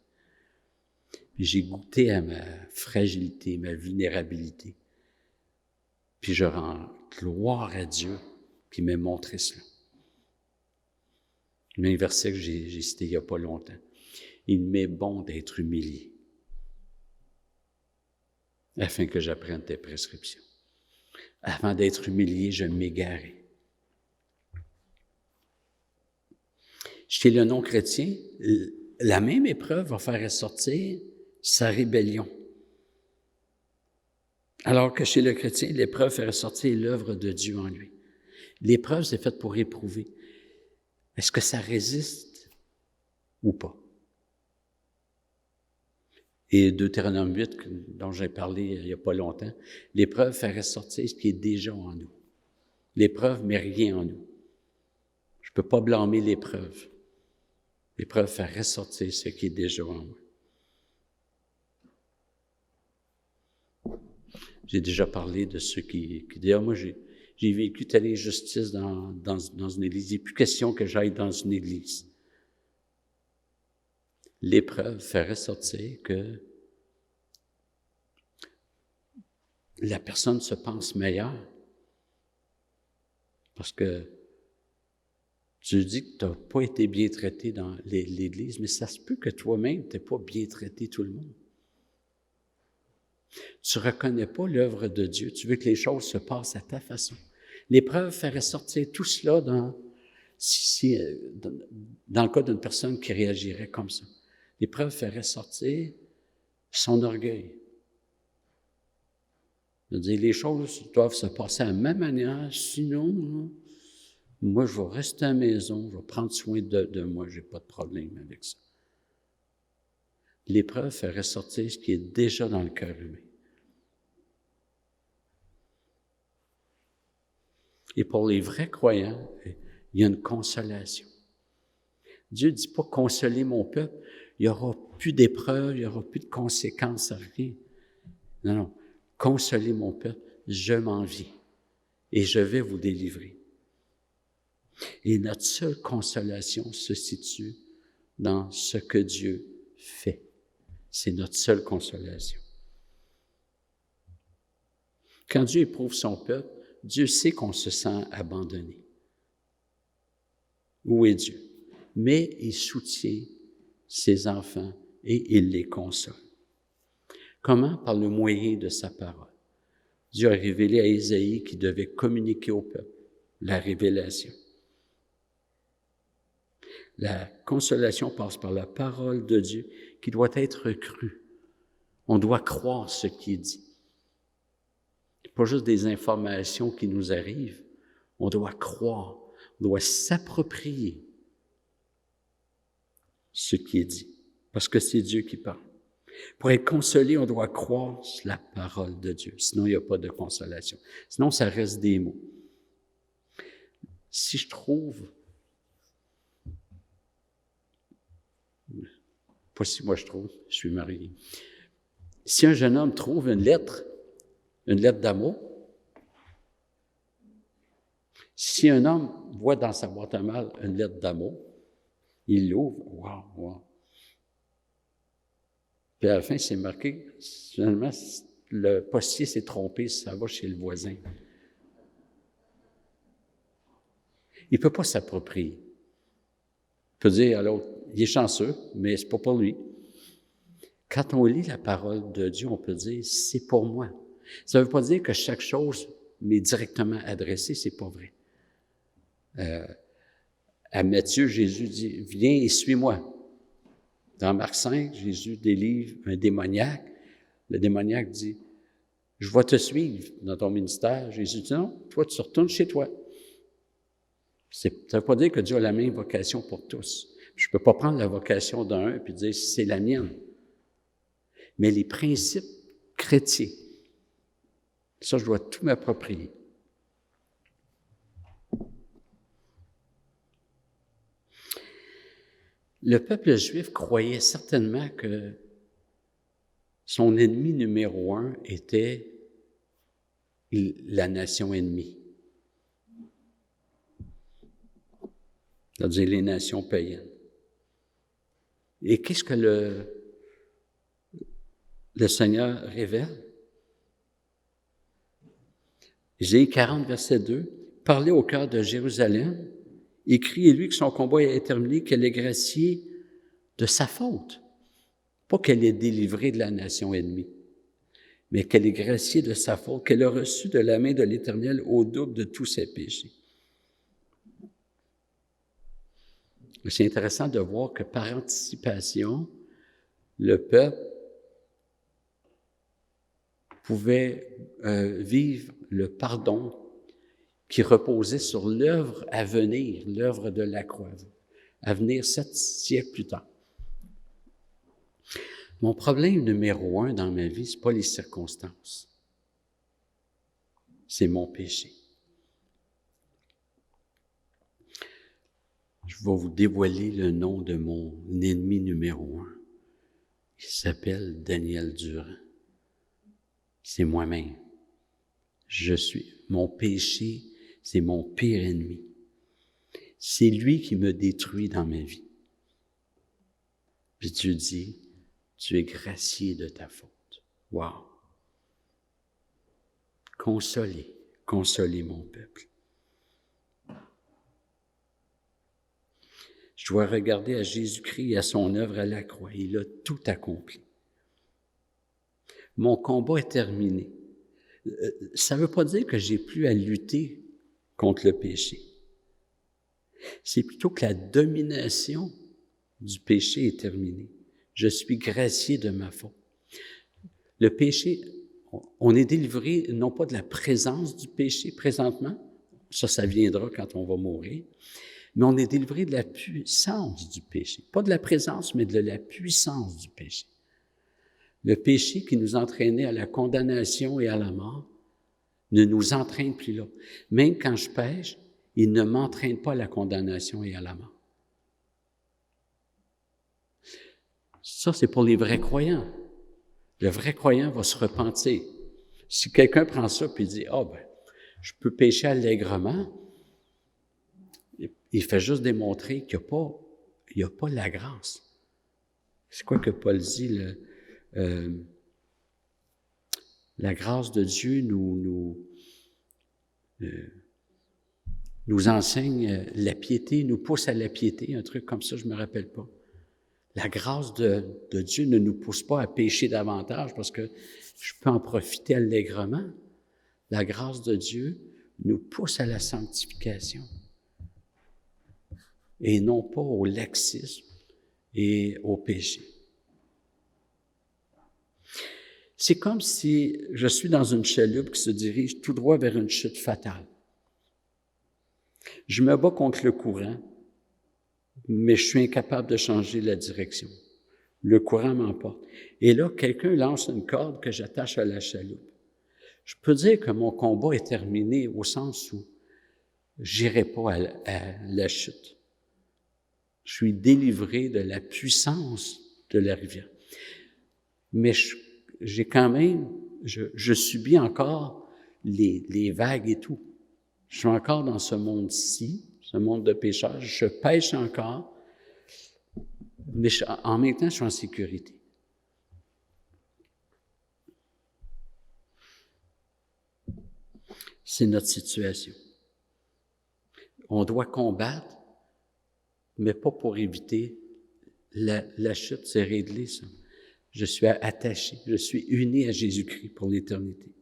Puis j'ai goûté à ma fragilité, ma vulnérabilité. Puis je rends gloire à Dieu qui m'a montré cela. Le même verset que j'ai cité il n'y a pas longtemps. Il m'est bon d'être humilié, afin que j'apprenne tes prescriptions. Avant d'être humilié, je m'égarais. Chez le non-chrétien, la même épreuve va faire ressortir sa rébellion. Alors que chez le chrétien, l'épreuve fait ressortir l'œuvre de Dieu en lui. L'épreuve, c'est faite pour éprouver. Est-ce que ça résiste ou pas? Et Deutéronome 8, dont j'ai parlé il n'y a pas longtemps, l'épreuve fait ressortir ce qui est déjà en nous. L'épreuve ne met rien en nous. Je ne peux pas blâmer l'épreuve. L'épreuve fait ressortir ce qui est déjà en moi. J'ai déjà parlé de ceux qui disent « Ah, moi, j'ai vécu telle injustice dans une église. Il n'est plus question que j'aille dans une église. L'épreuve fait ressortir que la personne se pense meilleure. Parce que tu dis que tu n'as pas été bien traité dans l'Église, mais ça se peut que toi-même, tu n'aies pas bien traité tout le monde. Tu ne reconnais pas l'œuvre de Dieu. Tu veux que les choses se passent à ta façon. L'épreuve fait ressortir tout cela dans le cas d'une personne qui réagirait comme ça. L'épreuve fait ressortir son orgueil. C'est-à-dire, les choses doivent se passer à ma manière, sinon, moi, je vais rester à la maison, je vais prendre soin de moi, je n'ai pas de problème avec ça. L'épreuve fait ressortir ce qui est déjà dans le cœur humain. Et pour les vrais croyants, il y a une consolation. Dieu ne dit pas « consoler mon peuple », il n'y aura plus d'épreuves, il n'y aura plus de conséquences à rien. Non, non. Consolez mon peuple, je m'en viens et je vais vous délivrer. Et notre seule consolation se situe dans ce que Dieu fait. C'est notre seule consolation. Quand Dieu éprouve son peuple, Dieu sait qu'on se sent abandonné. Où est Dieu? Mais il soutient ses enfants et il les console. Comment? Par le moyen de sa parole. Dieu a révélé à Isaïe qu'il devait communiquer au peuple la révélation. La consolation passe par la parole de Dieu qui doit être crue. On doit croire ce qui est dit. Ce n'est pas juste des informations qui nous arrivent. On doit croire, on doit s'approprier ce qui est dit, parce que c'est Dieu qui parle. Pour être consolé, on doit croire la parole de Dieu. Sinon, il n'y a pas de consolation. Sinon, ça reste des mots. Si je trouve... Pas si moi je trouve, je suis marié. Si un jeune homme trouve une lettre d'amour, si un homme voit dans sa boîte à mal une lettre d'amour, il l'ouvre, wow. Puis à la fin, c'est marqué, finalement, le postier s'est trompé, ça va chez le voisin. Il ne peut pas s'approprier. Il peut dire à l'autre, il est chanceux, mais c'est pas pour lui. Quand on lit la parole de Dieu, on peut dire, c'est pour moi. Ça ne veut pas dire que chaque chose m'est directement adressée, c'est pas vrai. À Matthieu, Jésus dit, viens et suis-moi. Dans Marc 5, Jésus délivre un démoniaque. Le démoniaque dit, je vais te suivre dans ton ministère. Jésus dit, non, toi, tu retournes chez toi. Ça ne veut pas dire que Dieu a la même vocation pour tous. Je ne peux pas prendre la vocation d'un et dire, c'est la mienne. Mais les principes chrétiens, ça, je dois tout m'approprier. Le peuple juif croyait certainement que son ennemi numéro 1 était la nation ennemie, c'est-à-dire les nations païennes. Et qu'est-ce que le Seigneur révèle? Ésaïe 40, verset 2, « Parlez au cœur de Jérusalem, et criez-lui que son combat est terminé, qu'elle est graciée de sa faute. » Pas qu'elle est délivrée de la nation ennemie, mais qu'elle est graciée de sa faute, qu'elle a reçu de la main de l'Éternel au double de tous ses péchés. C'est intéressant de voir que par anticipation, le peuple pouvait vivre le pardon qui reposait sur l'œuvre à venir, l'œuvre de la croix, à venir 7 siècles plus tard. Mon problème numéro 1 dans ma vie, ce n'est pas les circonstances. C'est mon péché. Je vais vous dévoiler le nom de mon ennemi numéro 1. Il s'appelle Daniel Durand. C'est moi-même. Mon péché, c'est mon pire ennemi. C'est lui qui me détruit dans ma vie. Puis Dieu dit, tu es gracié de ta faute. Wow! Consolez mon peuple. Je dois regarder à Jésus-Christ et à son œuvre à la croix. Il a tout accompli. Mon combat est terminé. Ça ne veut pas dire que j'ai plus à lutter contre le péché. C'est plutôt que la domination du péché est terminée. Je suis gracié de ma faute. Le péché, on est délivré non pas de la présence du péché présentement, ça viendra quand on va mourir, mais on est délivré de la puissance du péché. Pas de la présence, mais de la puissance du péché. Le péché qui nous entraînait à la condamnation et à la mort ne nous entraîne plus là. Même quand je pêche, il ne m'entraîne pas à la condamnation et à la mort. Ça, c'est pour les vrais croyants. Le vrai croyant va se repentir. Si quelqu'un prend ça et dit « Ah, ben, je peux pécher allègrement », il fait juste démontrer qu'il n'y a pas la grâce. C'est quoi que Paul dit? La grâce de Dieu nous enseigne la piété, nous pousse à la piété, un truc comme ça, je ne me rappelle pas. La grâce de Dieu ne nous pousse pas à pécher davantage parce que je peux en profiter allègrement. La grâce de Dieu nous pousse à la sanctification et non pas au laxisme et au péché. C'est comme si je suis dans une chaloupe qui se dirige tout droit vers une chute fatale. Je me bats contre le courant, mais je suis incapable de changer la direction. Le courant m'emporte. Et là, quelqu'un lance une corde que j'attache à la chaloupe. Je peux dire que mon combat est terminé au sens où j'irai pas à la chute. Je suis délivré de la puissance de la rivière. Mais j'ai quand même, je subis encore les vagues et tout. Je suis encore dans ce monde-ci, ce monde de pécheurs. Je pêche encore, mais en même temps, je suis en sécurité. C'est notre situation. On doit combattre, mais pas pour éviter la chute, c'est réglé, ça. Je suis attaché, je suis uni à Jésus-Christ pour l'éternité.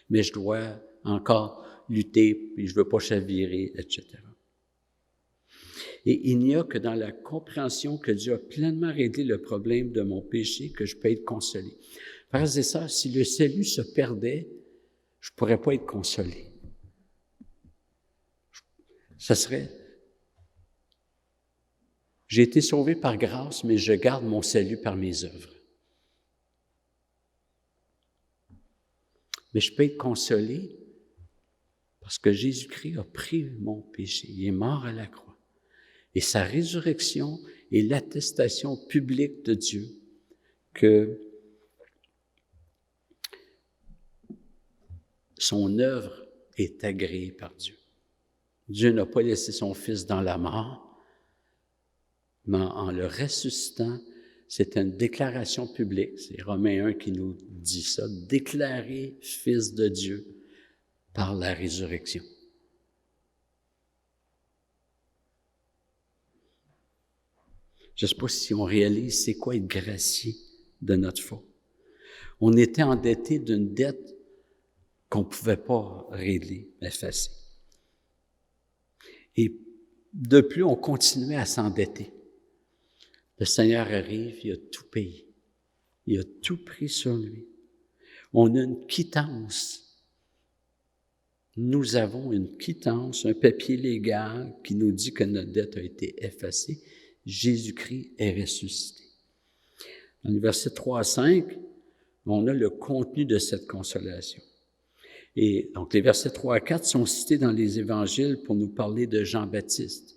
Mais je dois encore lutter, puis je ne veux pas chavirer, etc. Et il n'y a que dans la compréhension que Dieu a pleinement réglé le problème de mon péché que je peux être consolé. Frères et sœurs, si le salut se perdait, je ne pourrais pas être consolé. Ça serait, j'ai été sauvé par grâce, mais je garde mon salut par mes œuvres. Mais je peux être consolé parce que Jésus-Christ a pris mon péché. Il est mort à la croix. Et sa résurrection est l'attestation publique de Dieu que son œuvre est agréée par Dieu. Dieu n'a pas laissé son Fils dans la mort, mais en le ressuscitant, c'est une déclaration publique. C'est Romains 1 qui nous dit ça, déclaré Fils de Dieu par la résurrection. Je ne sais pas si on réalise c'est quoi être gracié de notre faute. On était endetté d'une dette qu'on ne pouvait pas régler, effacer. Et de plus, on continuait à s'endetter. Le Seigneur arrive, il a tout payé. Il a tout pris sur lui. On a une quittance. Nous avons une quittance, un papier légal qui nous dit que notre dette a été effacée. Jésus-Christ est ressuscité. Dans les versets 3 à 5, on a le contenu de cette consolation. Et donc, les versets 3 à 4 sont cités dans les évangiles pour nous parler de Jean-Baptiste.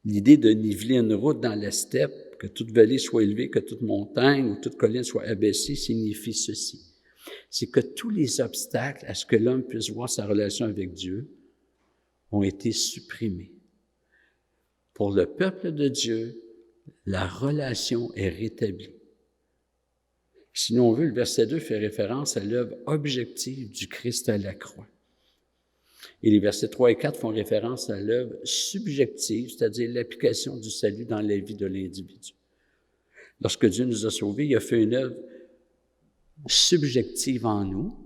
L'idée de niveler une route dans la steppe, que toute vallée soit élevée, que toute montagne ou toute colline soit abaissée, signifie ceci. c'est que tous les obstacles à ce que l'homme puisse voir sa relation avec Dieu ont été supprimés. Pour le peuple de Dieu, la relation est rétablie. Si l'on veut, le verset 2 fait référence à l'œuvre objective du Christ à la croix. Et les versets 3 et 4 font référence à l'œuvre subjective, c'est-à-dire l'application du salut dans la vie de l'individu. Lorsque Dieu nous a sauvés, il a fait une œuvre subjective en nous.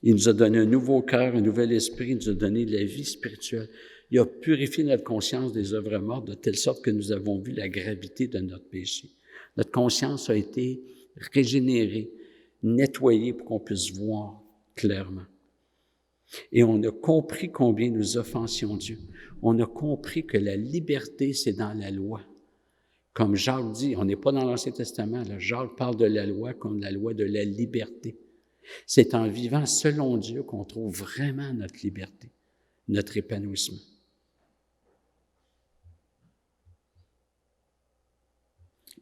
Il nous a donné un nouveau cœur, un nouvel esprit, il nous a donné la vie spirituelle. Il a purifié notre conscience des œuvres mortes de telle sorte que nous avons vu la gravité de notre péché. Notre conscience a été régénérée, nettoyée pour qu'on puisse voir clairement. Et on a compris combien nous offensions Dieu. On a compris que la liberté, c'est dans la loi. Comme Jacques dit, on n'est pas dans l'Ancien Testament, là, Jacques parle de la loi comme la loi de la liberté. C'est en vivant selon Dieu qu'on trouve vraiment notre liberté, notre épanouissement.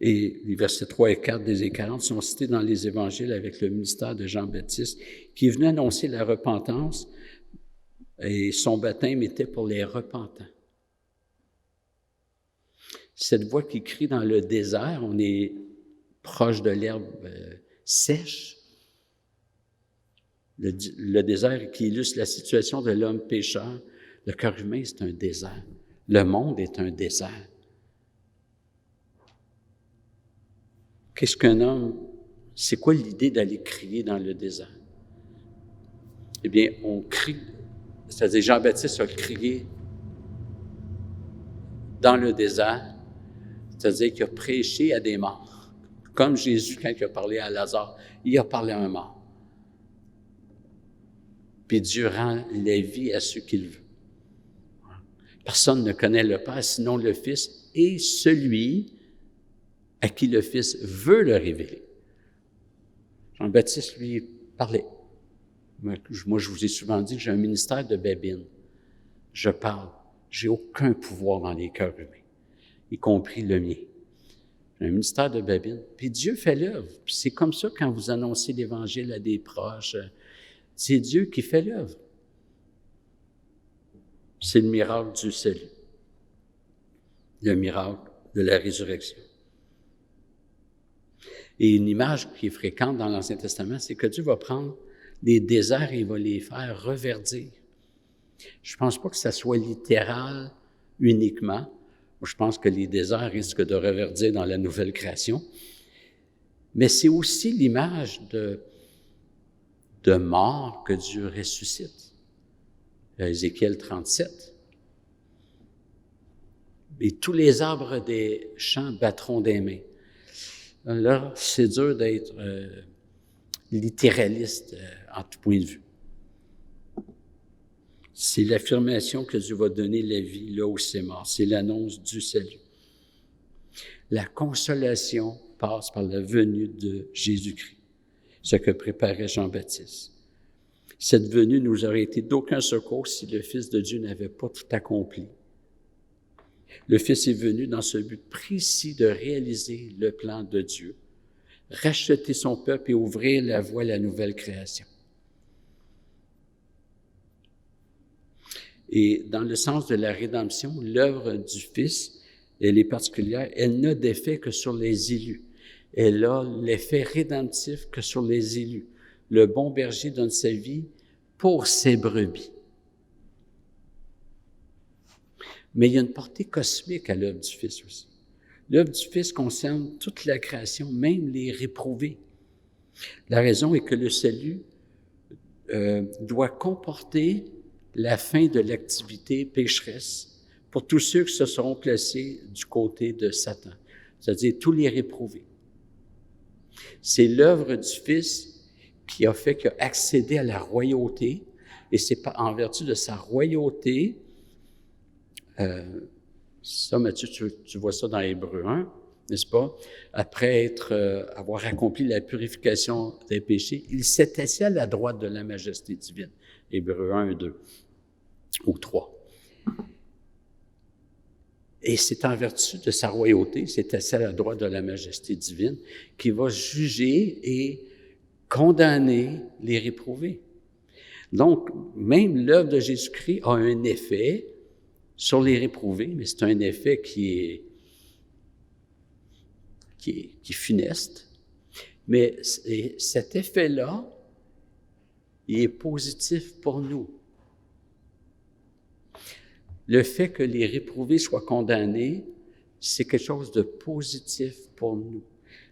Et les versets 3 et 4 d'Ésaïe 40 sont cités dans les évangiles avec le ministère de Jean-Baptiste, qui est venu annoncer la repentance, et son baptême était pour les repentants. Cette voix qui crie dans le désert, on est proche de l'herbe sèche. Le désert qui illustre la situation de l'homme pécheur. Le cœur humain, c'est un désert. Le monde est un désert. Qu'est-ce qu'un homme? C'est quoi l'idée d'aller crier dans le désert? Eh bien, on crie, c'est-à-dire Jean-Baptiste a crié dans le désert, c'est-à-dire qu'il a prêché à des morts. Comme Jésus, quand il a parlé à Lazare, il a parlé à un mort. Puis Dieu rend la vie à ceux qu'il veut. Personne ne connaît le Père, sinon le Fils et celui à qui le Fils veut le révéler. Jean-Baptiste, lui, parlait. Moi, je vous ai souvent dit que j'ai un ministère de babine. Je parle. J'ai aucun pouvoir dans les cœurs humains, y compris le mien. J'ai un ministère de babine. Puis Dieu fait l'œuvre. Puis c'est comme ça quand vous annoncez l'Évangile à des proches. C'est Dieu qui fait l'œuvre. C'est le miracle du salut. Le miracle de la résurrection. Et une image qui est fréquente dans l'Ancien Testament, c'est que Dieu va prendre des déserts et il va les faire reverdir. Je ne pense pas que ça soit littéral uniquement. Je pense que les déserts risquent de reverdir dans la nouvelle création. Mais c'est aussi l'image de mort que Dieu ressuscite. Ézéchiel 37. Et tous les arbres des champs battront des mains. Là, c'est dur d'être littéraliste en tout point de vue. C'est l'affirmation que Dieu va donner la vie là où c'est mort. C'est l'annonce du salut. La consolation passe par la venue de Jésus-Christ, ce que préparait Jean-Baptiste. Cette venue nous aurait été d'aucun secours si le Fils de Dieu n'avait pas tout accompli. Le Fils est venu dans ce but précis de réaliser le plan de Dieu, racheter son peuple et ouvrir la voie à la nouvelle création. Et dans le sens de la rédemption, l'œuvre du Fils, elle est particulière, elle n'a d'effet que sur les élus. Elle a l'effet rédemptif que sur les élus. Le bon berger donne sa vie pour ses brebis. Mais il y a une portée cosmique à l'œuvre du Fils aussi. L'œuvre du Fils concerne toute la création, même les réprouvés. La raison est que le salut doit comporter la fin de l'activité pécheresse pour tous ceux qui se seront placés du côté de Satan, c'est-à-dire tous les réprouvés. C'est l'œuvre du Fils qui a fait qu'il a accédé à la royauté, et c'est en vertu de sa royauté. Ça, Matthieu, tu vois ça dans Hébreux 1, n'est-ce pas? Après avoir accompli la purification des péchés, il s'est assis à la droite de la majesté divine. Hébreux 1, 2 ou 3. Et c'est en vertu de sa royauté, il s'est assis à la droite de la majesté divine, qu'il va juger et condamner les réprouvés. Donc, même l'œuvre de Jésus-Christ a un effet sur les réprouvés, mais c'est un effet qui est funeste. Mais cet effet-là, il est positif pour nous. Le fait que les réprouvés soient condamnés, c'est quelque chose de positif pour nous.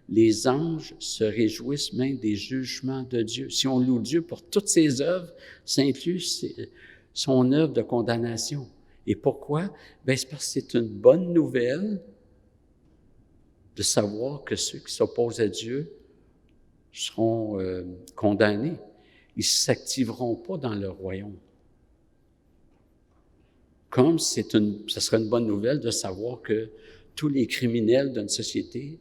Les anges se réjouissent même des jugements de Dieu. Si on loue Dieu pour toutes ses œuvres, ça inclut son œuvre de condamnation. Et pourquoi? C'est parce que c'est une bonne nouvelle de savoir que ceux qui s'opposent à Dieu seront condamnés. Ils ne s'activeront pas dans le royaume. Comme ce serait une bonne nouvelle de savoir que tous les criminels d'une société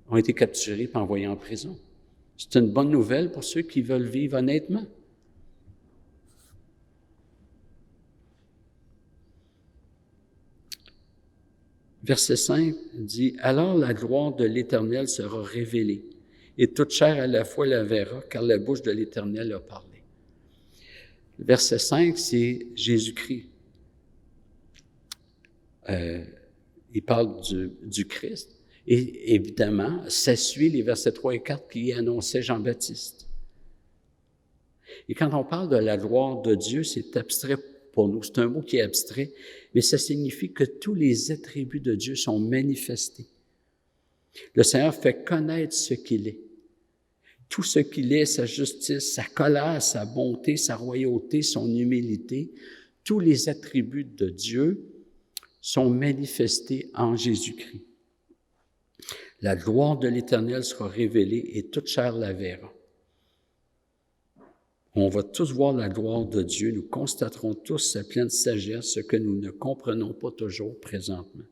ont été capturés et envoyés en prison. C'est une bonne nouvelle pour ceux qui veulent vivre honnêtement. Verset 5 dit « Alors la gloire de l'Éternel sera révélée, et toute chair à la fois la verra, car la bouche de l'Éternel a parlé. » Verset 5, c'est Jésus-Christ. Il parle du Christ. Et évidemment, ça suit les versets 3 et 4 qui annonçaient Jean-Baptiste. Et quand on parle de la gloire de Dieu, c'est abstrait pour nous. C'est un mot qui est abstrait, mais ça signifie que tous les attributs de Dieu sont manifestés. Le Seigneur fait connaître ce qu'il est. Tout ce qu'il est, sa justice, sa colère, sa bonté, sa royauté, son humilité, tous les attributs de Dieu sont manifestés en Jésus-Christ. La gloire de l'Éternel sera révélée et toute chair la verra. On va tous voir la gloire de Dieu, nous constaterons tous sa pleine sagesse, ce que nous ne comprenons pas toujours présentement.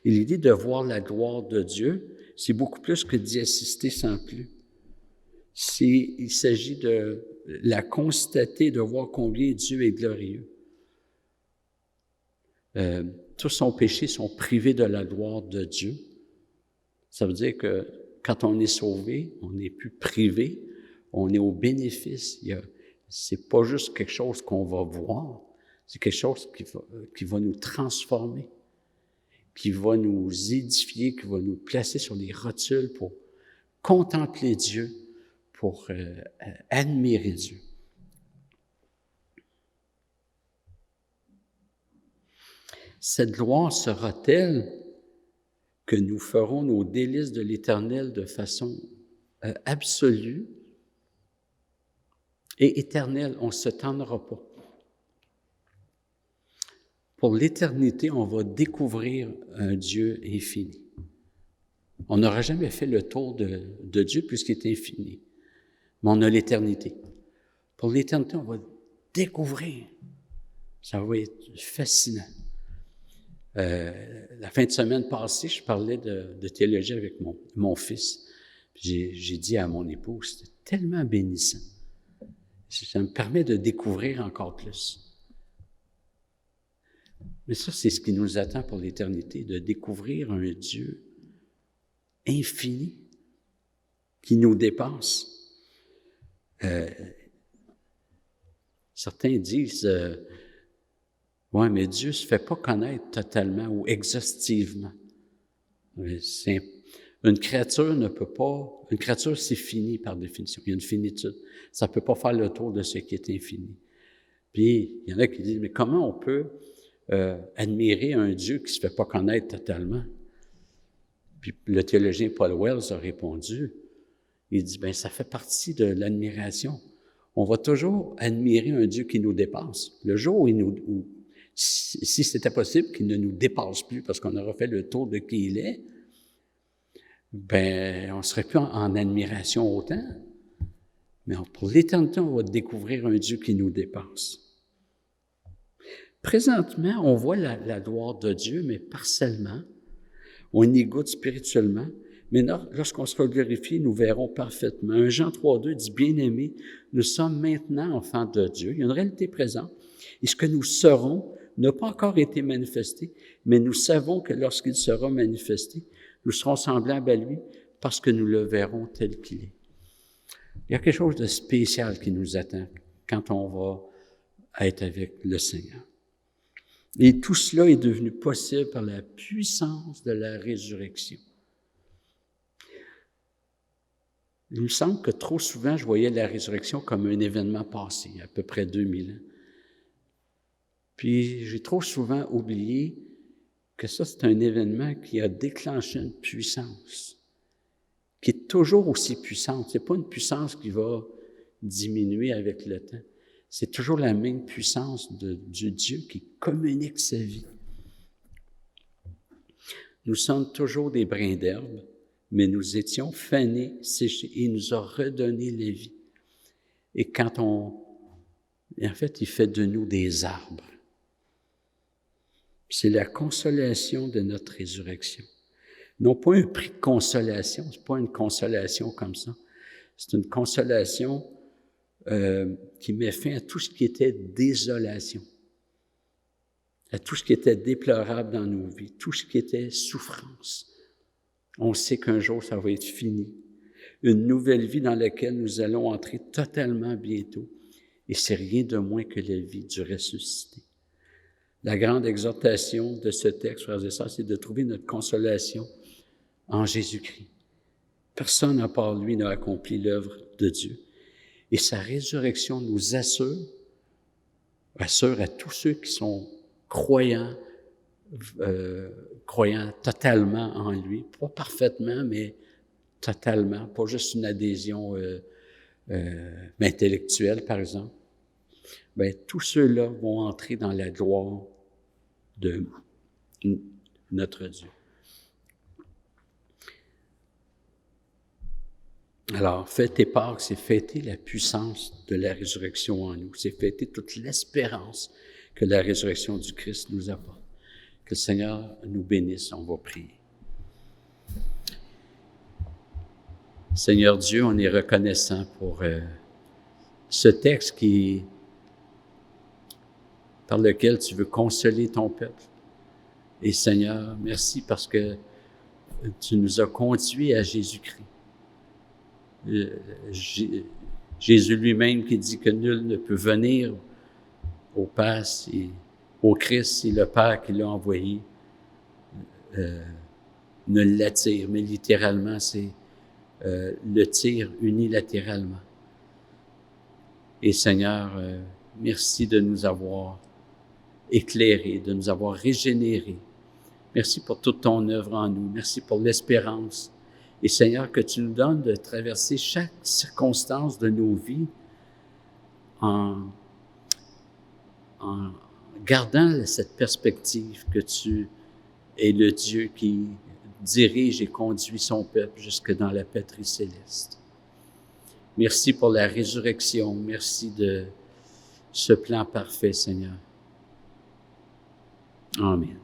Et l'idée de voir la gloire de Dieu, c'est beaucoup plus que d'y assister sans plus. Il s'agit de la constater, de voir combien Dieu est glorieux. Tous son péché sont privés de la gloire de Dieu. Ça veut dire que quand on est sauvé, on n'est plus privé, on est au bénéfice. C'est pas juste quelque chose qu'on va voir, c'est quelque chose qui va nous transformer, qui va nous édifier, qui va nous placer sur les rotules pour contempler Dieu, pour admirer Dieu. Cette gloire sera telle que nous ferons nos délices de l'Éternel de façon absolue et éternelle. On ne se tendra pas. Pour l'éternité, on va découvrir un Dieu infini. On n'aura jamais fait le tour de Dieu puisqu'il est infini, mais on a l'éternité. Pour l'éternité, on va découvrir. Ça va être fascinant. La fin de semaine passée, je parlais de théologie avec mon fils. J'ai dit à mon épouse, c'était tellement bénissant. Ça me permet de découvrir encore plus. Mais ça, c'est ce qui nous attend pour l'éternité, de découvrir un Dieu infini qui nous dépasse. Certains disent oui, mais Dieu ne se fait pas connaître totalement ou exhaustivement. Une créature une créature c'est fini par définition, il y a une finitude. Ça ne peut pas faire le tour de ce qui est infini. Puis, il y en a qui disent, mais comment on peut admirer un Dieu qui ne se fait pas connaître totalement? Puis le théologien Paul Wells a répondu, il dit, ça fait partie de l'admiration. On va toujours admirer un Dieu qui nous dépasse. Le jour où si c'était possible qu'il ne nous dépasse plus parce qu'on aura fait le tour de qui il est, on ne serait plus en admiration autant. Mais pour l'éternité, on va découvrir un Dieu qui nous dépasse. Présentement, on voit la gloire de Dieu, mais partiellement. On y goûte spirituellement. Mais lorsqu'on sera glorifié, nous verrons parfaitement. 1 Jean 3,2 dit « Bien-aimés, nous sommes maintenant enfants de Dieu. » Il y a une réalité présente. Et ce que nous serons n'a pas encore été manifesté, mais nous savons que lorsqu'il sera manifesté, nous serons semblables à lui, parce que nous le verrons tel qu'il est. Il y a quelque chose de spécial qui nous attend quand on va être avec le Seigneur. Et tout cela est devenu possible par la puissance de la résurrection. Il me semble que trop souvent, je voyais la résurrection comme un événement passé, à peu près 2000 ans. Puis j'ai trop souvent oublié que ça, c'est un événement qui a déclenché une puissance, qui est toujours aussi puissante. C'est pas une puissance qui va diminuer avec le temps. C'est toujours la même puissance du Dieu qui communique sa vie. Nous sommes toujours des brins d'herbe, mais nous étions fanés, séchés, et il nous a redonné la vie. Et en fait, il fait de nous des arbres. C'est la consolation de notre résurrection. Non pas un prix de consolation, c'est pas une consolation comme ça. C'est une consolation qui met fin à tout ce qui était désolation, à tout ce qui était déplorable dans nos vies, tout ce qui était souffrance. On sait qu'un jour, ça va être fini. Une nouvelle vie dans laquelle nous allons entrer totalement bientôt. Et c'est rien de moins que la vie du ressuscité. La grande exhortation de ce texte, frères et sœurs, c'est de trouver notre consolation en Jésus-Christ. Personne à part lui n'a accompli l'œuvre de Dieu. Et sa résurrection nous assure à tous ceux qui sont croyants totalement en lui, pas parfaitement, mais totalement, pas juste une adhésion intellectuelle, par exemple. Bien, tous ceux-là vont entrer dans la gloire de notre Dieu. Alors, fêter Pâques, c'est fêter la puissance de la résurrection en nous. C'est fêter toute l'espérance que la résurrection du Christ nous apporte. Que le Seigneur nous bénisse, on va prier. Seigneur Dieu, on est reconnaissant pour ce texte par lequel tu veux consoler ton peuple. Et Seigneur, merci parce que tu nous as conduits à Jésus-Christ. Jésus lui-même qui dit que nul ne peut venir au Père, au Christ, c'est le Père qui l'a envoyé, ne l'attire, mais littéralement, c'est le tire unilatéralement. Et Seigneur, merci de nous avoir éclairés, de nous avoir régénérés. Merci pour toute ton œuvre en nous. Merci pour l'espérance. Et Seigneur, que tu nous donnes de traverser chaque circonstance de nos vies en gardant cette perspective que tu es le Dieu qui dirige et conduit son peuple jusque dans la patrie céleste. Merci pour la résurrection. Merci de ce plan parfait, Seigneur. Amen.